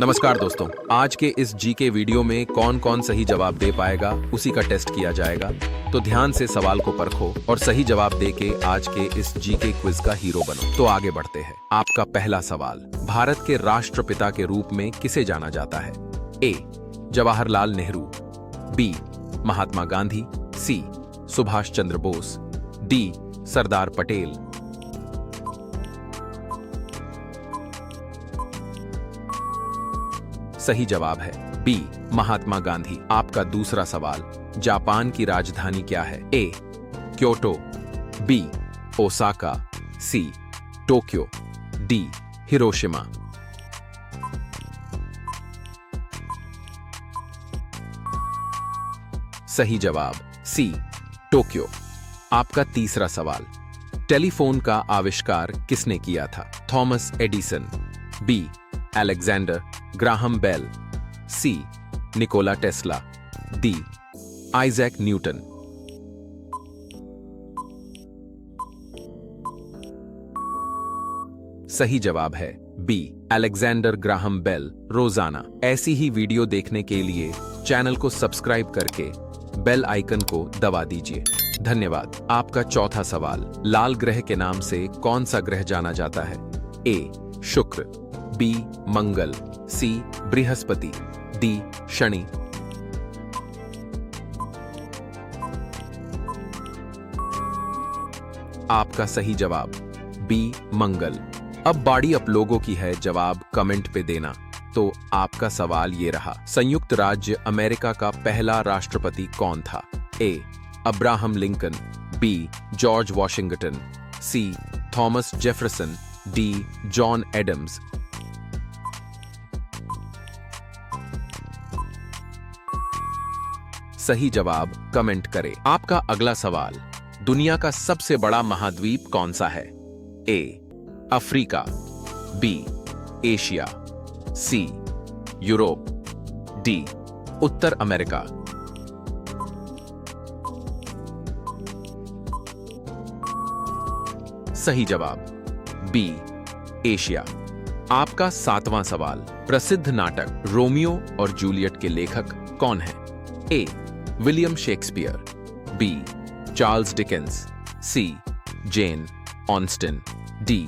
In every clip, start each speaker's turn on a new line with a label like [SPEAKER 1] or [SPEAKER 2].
[SPEAKER 1] नमस्कार दोस्तों, आज के इस जीके वीडियो में कौन कौन सही जवाब दे पाएगा उसी का टेस्ट किया जाएगा। तो ध्यान से सवाल को परखो और सही जवाब देके आज के इस जीके क्विज का हीरो बनो। तो आगे बढ़ते हैं। आपका पहला सवाल, भारत के राष्ट्रपिता के रूप में किसे जाना जाता है? ए. जवाहरलाल नेहरू, बी. महात्मा गांधी, सी. सुभाष चंद्र बोस, डी. सरदार पटेल। सही जवाब है बी. महात्मा गांधी। आपका दूसरा सवाल, जापान की राजधानी क्या है? A. Kyoto, B. Osaka, C. Tokyo, D. Hiroshima. सही जवाब सी. टोक्यो। आपका तीसरा सवाल, टेलीफोन का आविष्कार किसने किया था? Thomas Edison, B. Alexander Graham Bell, C. Nikola Tesla, D. Isaac Newton. सही जवाब है बी. Alexander Graham bell. रोजाना ऐसी ही वीडियो देखने के लिए चैनल को सब्सक्राइब करके बेल आइकन को दबा दीजिए। धन्यवाद। आपका चौथा सवाल, लाल ग्रह के नाम से कौन सा ग्रह जाना जाता है? ए. शुक्र, बी. मंगल, सी. बृहस्पति, डी. शनि। आपका सही जवाब बी. मंगल। अब बारी आप लोगों की है, जवाब कमेंट पे देना। तो आपका सवाल ये रहा, संयुक्त राज्य अमेरिका का पहला राष्ट्रपति कौन था? A. Abraham Lincoln, B. George Washington, C. Thomas Jefferson, D. John Adams. सही जवाब कमेंट करें। आपका अगला सवाल, दुनिया का सबसे बड़ा महाद्वीप कौन सा है? A. Africa, B. Asia, C. Europe, D. उत्तर अमेरिका। सही जवाब बी. एशिया। आपका सातवां सवाल, प्रसिद्ध नाटक रोमियो और जूलियट के लेखक कौन है? A. William Shakespeare, B. Charles Dickens, C. Jane Austen, D.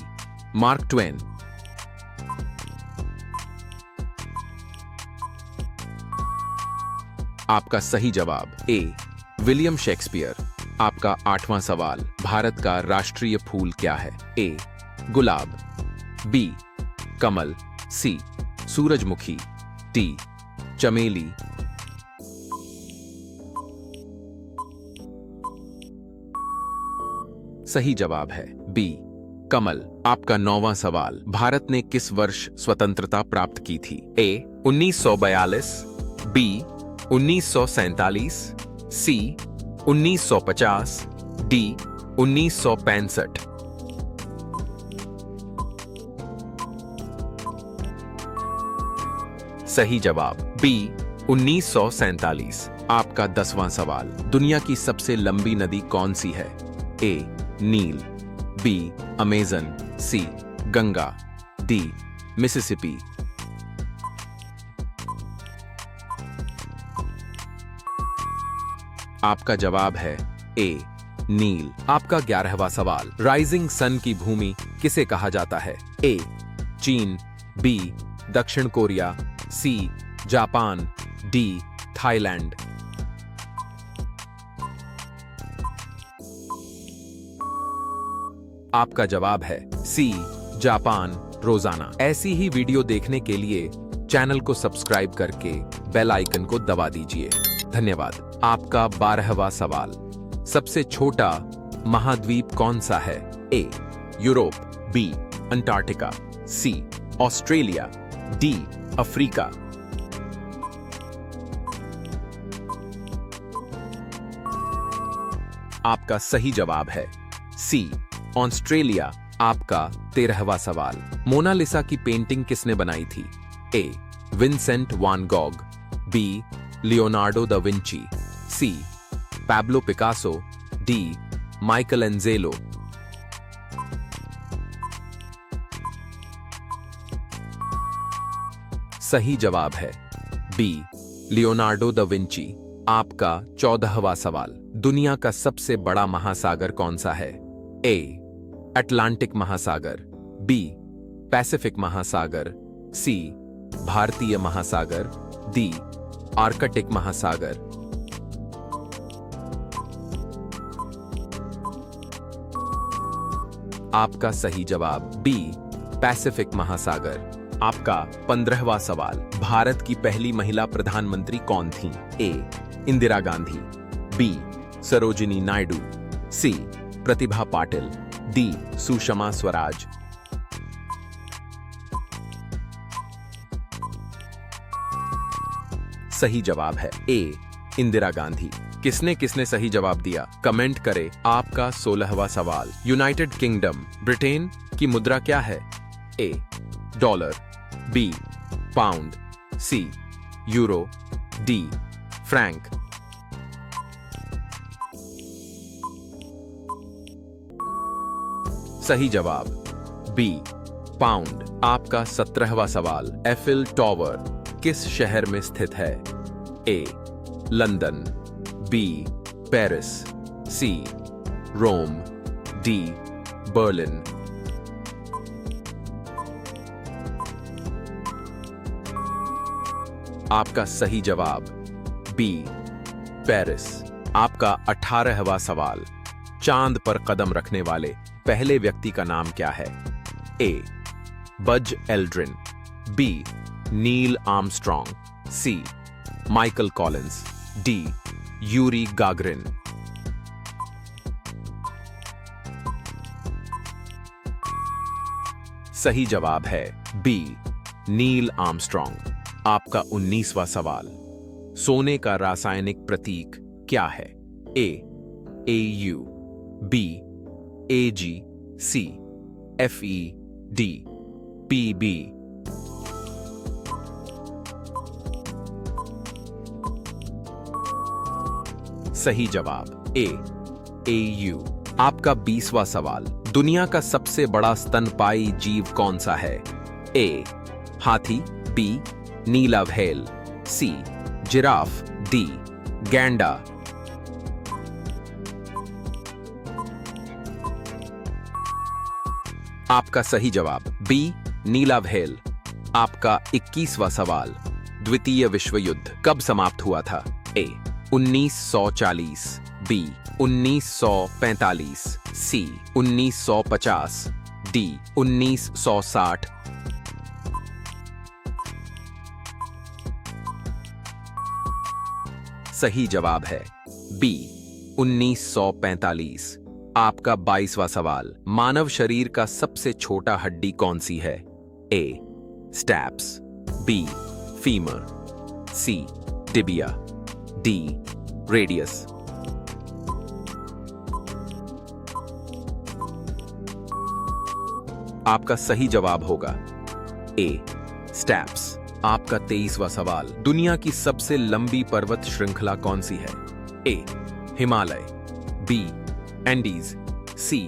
[SPEAKER 1] Mark Twain. आपका सही जवाब ए. William Shakespeare. आपका आठवां सवाल, भारत का राष्ट्रीय फूल क्या है? ए. गुलाब, बी. कमल, सी. सूरजमुखी, डी. चमेली। सही जवाब है बी. कमल। आपका नौवां सवाल, भारत ने किस वर्ष स्वतंत्रता प्राप्त की थी? ए. 1942, बी. 1947, सी. 1950, डी. 1965। सही जवाब बी. 1947। आपका 10वां सवाल, दुनिया की सबसे लंबी नदी कौन सी है? ए. नील, बी. अमेजन, सी. गंगा, डी. मिसिसिपी। आपका जवाब है ए. नील। आपका 11वां सवाल, राइजिंग सन की भूमि किसे कहा जाता है? ए. चीन, बी. दक्षिण कोरिया, सी. जापान, डी. थाईलैंड। आपका जवाब है सी. जापान। रोजाना ऐसी ही वीडियो देखने के लिए चैनल को सब्सक्राइब करके बेल आइकन को दबा दीजिए। धन्यवाद। आपका 12वां सवाल, सबसे छोटा महाद्वीप कौन सा है? A. Europe, B. Antarctica, C. Australia, D. Africa. आपका सही जवाब है सी. ऑस्ट्रेलिया। आपका 13वां सवाल, मोनालिसा की पेंटिंग किसने बनाई थी? A. Vincent van Gogh, B. Leonardo da Vinci, C. Pablo Picasso, D. Michelangelo. सही जवाब है बी लियोनार्डो दा विंची। आपका 14वां सवाल, दुनिया का सबसे बड़ा महासागर कौन सा है? ए अटलांटिक महासागर, बी पैसिफिक महासागर, सी भारतीय महासागर, डी आर्कटिक महासागर। आपका सही जवाब बी पैसिफिक महासागर। आपका 15वां सवाल, भारत की पहली महिला प्रधानमंत्री कौन थी? ए इंदिरा गांधी, बी सरोजिनी नायडू, सी प्रतिभा पाटिल, डी सुषमा स्वराज। सही जवाब है ए इंदिरा गांधी। किसने किसने सही जवाब दिया कमेंट करें। आपका 16वां सवाल, यूनाइटेड किंगडम ब्रिटेन की मुद्रा क्या है? A dollar, B pound, C euro, D Frank. सही जवाब बी पाउंड। आपका 17वां सवाल, एफिल टॉवर किस शहर में स्थित है? ए लंदन, बी पेरिस, सी रोम, डी बर्लिन। आपका सही जवाब बी पेरिस। आपका 18वां सवाल, चांद पर कदम रखने वाले पहले व्यक्ति का नाम क्या है? A Buzz Aldrin, B Neil Armstrong, C Michael Collins, D Yuri Gagarin. सही जवाब है बी नील आर्मस्ट्रॉन्ग। आपका 19वां सवाल, सोने का रासायनिक प्रतीक क्या है? ए AU, बी AG, सी FE, डी PB। सही जवाब ए AU। आपका 20वां सवाल, दुनिया का सबसे बड़ा स्तनपायी जीव कौन सा है? ए हाथी, बी नीला व्हेल, सी जिराफ, डी गैंडा। आपका सही जवाब बी नीला व्हेल। आपका 21वां सवाल, द्वितीय विश्व युद्ध कब समाप्त हुआ था? ए 1940, बी 1945, सी 1950, डी 1960। सही जवाब है बी 1945। आपका 22वां सवाल, मानव शरीर का सबसे छोटा हड्डी कौन सी है? ए स्टैप्स, बी फीमर, सी टिबिया, डी रेडियस। आपका सही जवाब होगा ए स्टैप्स। आपका 23वां सवाल, दुनिया की सबसे लंबी पर्वत श्रृंखला कौन सी है? ए हिमालय, बी एंडीज, सी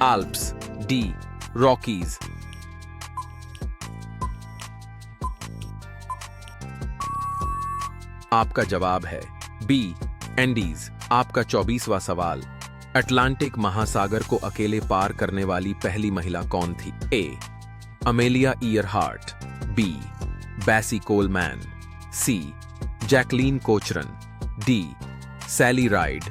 [SPEAKER 1] आल्प्स, डी रॉकीज। आपका जवाब है बी एंडीज। आपका 24वां सवाल, अटलांटिक महासागर को अकेले पार करने वाली पहली महिला कौन थी? ए अमेलिया ईयरहार्ट, बी बैसी कोलमैन, सी जैकलीन कोचरन, डी सैली राइड।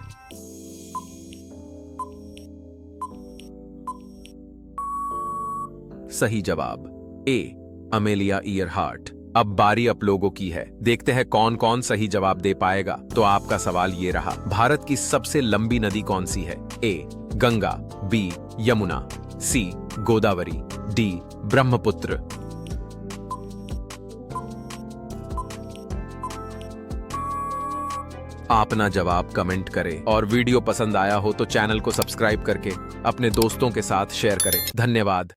[SPEAKER 1] सही जवाब ए अमेलिया ईयरहार्ट। अब बारी आप लोगों की है, देखते हैं कौन कौन सही जवाब दे पाएगा। तो आपका सवाल ये रहा, भारत की सबसे लंबी नदी कौन सी है? ए गंगा, बी यमुना, सी गोदावरी, डी ब्रह्मपुत्र। अपना जवाब कमेंट करें और वीडियो पसंद आया हो तो चैनल को सब्सक्राइब करके अपने दोस्तों के साथ शेयर करें। धन्यवाद।